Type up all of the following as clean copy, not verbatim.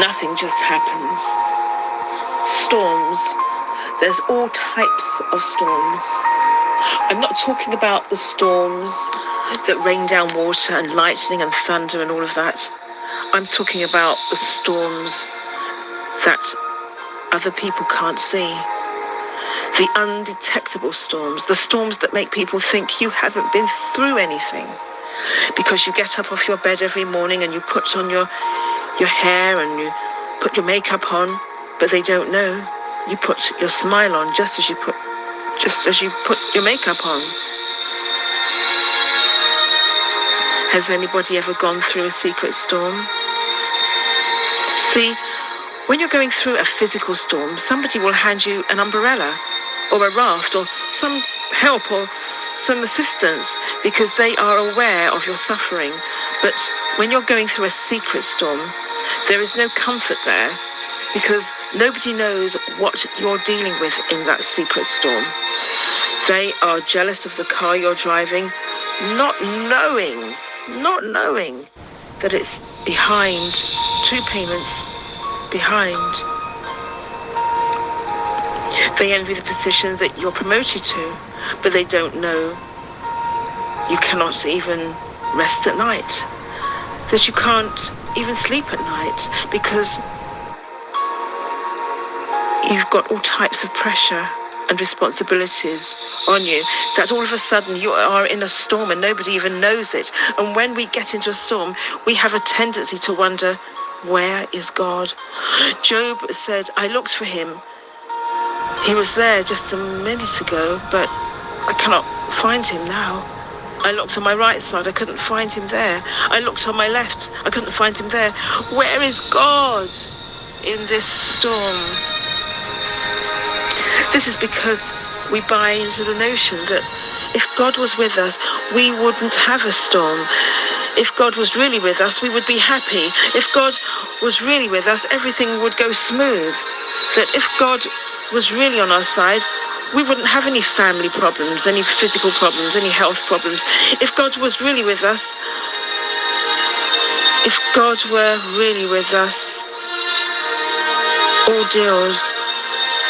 Nothing just happens. Storms. There's all types of storms. I'm not talking about the storms that rain down water and lightning and thunder and all of that. I'm talking about the storms that other people can't see. The undetectable storms, the storms that make people think you haven't been through anything. Because you get up off your bed every morning and you put on your hair and you put your makeup on, but they don't know. You put your smile on just as you put your makeup on. Has anybody ever gone through a secret storm? See, when you're going through a physical storm, somebody will hand you an umbrella or a raft or some help or some assistance because they are aware of your suffering. But when you're going through a secret storm, there is no comfort there because nobody knows what you're dealing with in that secret storm. They are jealous of the car you're driving, not knowing that it's behind, 2 payments behind. They envy the position that you're promoted to, but they don't know you cannot even rest at night, that you can't even sleep at night because you've got all types of pressure and responsibilities on you, that all of a sudden you are in a storm and nobody even knows it. And when we get into a storm, we have a tendency to wonder, where is God? Job said, I looked for him. He was there just a minute ago, but I cannot find him now. I looked on my right side, I couldn't find him there. I looked on my left, I couldn't find him there. Where is God in this storm? This is because we buy into the notion that if God was with us, we wouldn't have a storm. If God was really with us, we would be happy. If God was really with us, everything would go smooth. That if God was really on our side, we wouldn't have any family problems, any physical problems, any health problems. If God was really with us, if God were really with us, all deals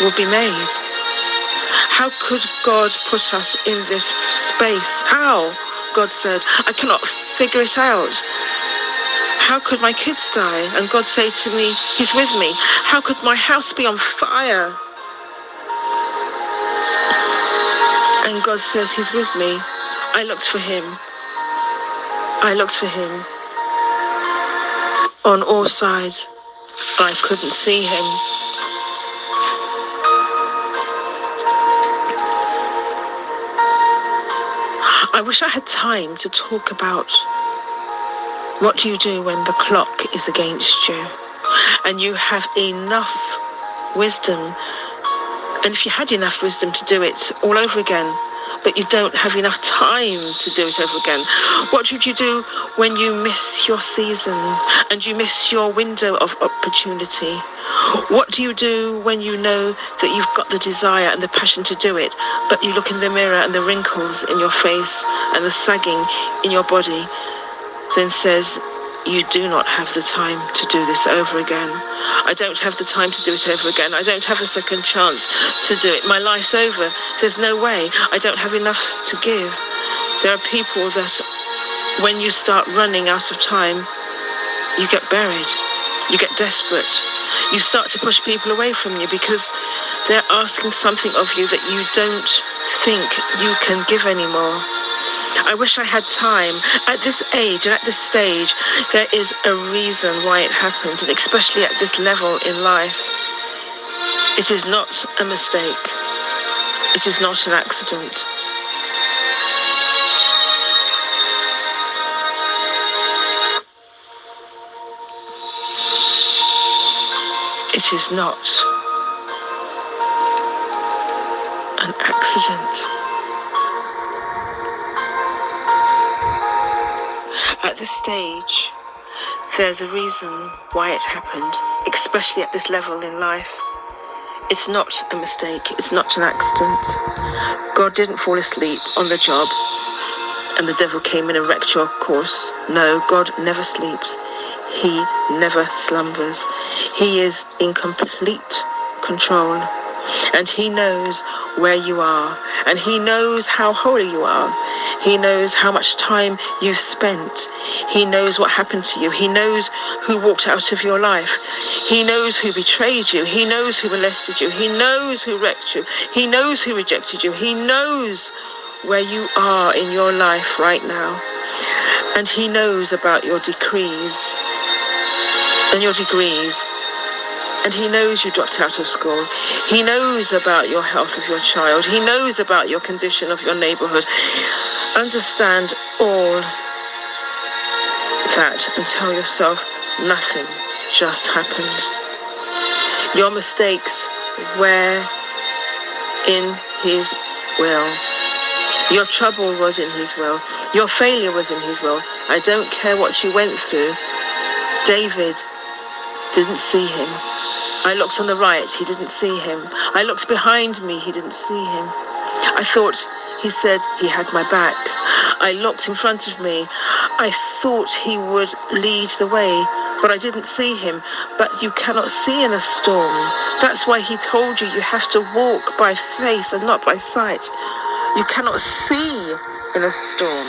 would be made. How could God put us in this space? How? God said, I cannot figure it out. How could my kids die? And God say to me, he's with me. How could my house be on fire? And God says, he's with me. I looked for him. I looked for him. On all sides, I couldn't see him. I wish I had time to talk about what do you do when the clock is against you and you have enough wisdom, and if you had enough wisdom to do it all over again, but you don't have enough time to do it over again. What would you do when you miss your season and you miss your window of opportunity? What do you do when you know that you've got the desire and the passion to do it, but you look in the mirror and the wrinkles in your face and the sagging in your body then says, you do not have the time to do this over again. I don't have the time to do it over again. I don't have a second chance to do it. My life's over. There's no way. I don't have enough to give. There are people that when you start running out of time, you get buried. You get desperate. You start to push people away from you because they're asking something of you that you don't think you can give anymore. I wish I had time. At this age and at this stage, there is a reason why it happens, and especially at this level in life. It is not a mistake. It is not an accident. It is not an accident. At this stage, there's a reason why it happened, especially at this level in life. It's not a mistake. It's not an accident. God didn't fall asleep on the job and the devil came in and wrecked your course. No, God never sleeps. He never slumbers. He is in complete control. And he knows where you are, and he knows how holy you are. He knows how much time you've spent. He knows what happened to you. He knows who walked out of your life. He knows who betrayed you. He knows who molested you. He knows who wrecked you. He knows who rejected you. He knows where you are in your life right now. And he knows about your decrees and your degrees. And he knows you dropped out of school. He knows about your health of your child. He knows about your condition of your neighborhood. Understand all that and tell yourself nothing just happens. Your mistakes were in his will. Your trouble was in his will. Your failure was in his will. I don't care what you went through. David didn't see him. I looked on the right, he didn't see him. I looked behind me, he didn't see him. I thought he said he had my back. I looked in front of me. I thought he would lead the way, but I didn't see him. But you cannot see in a storm. That's why he told you you have to walk by faith and not by sight. You cannot see in a storm.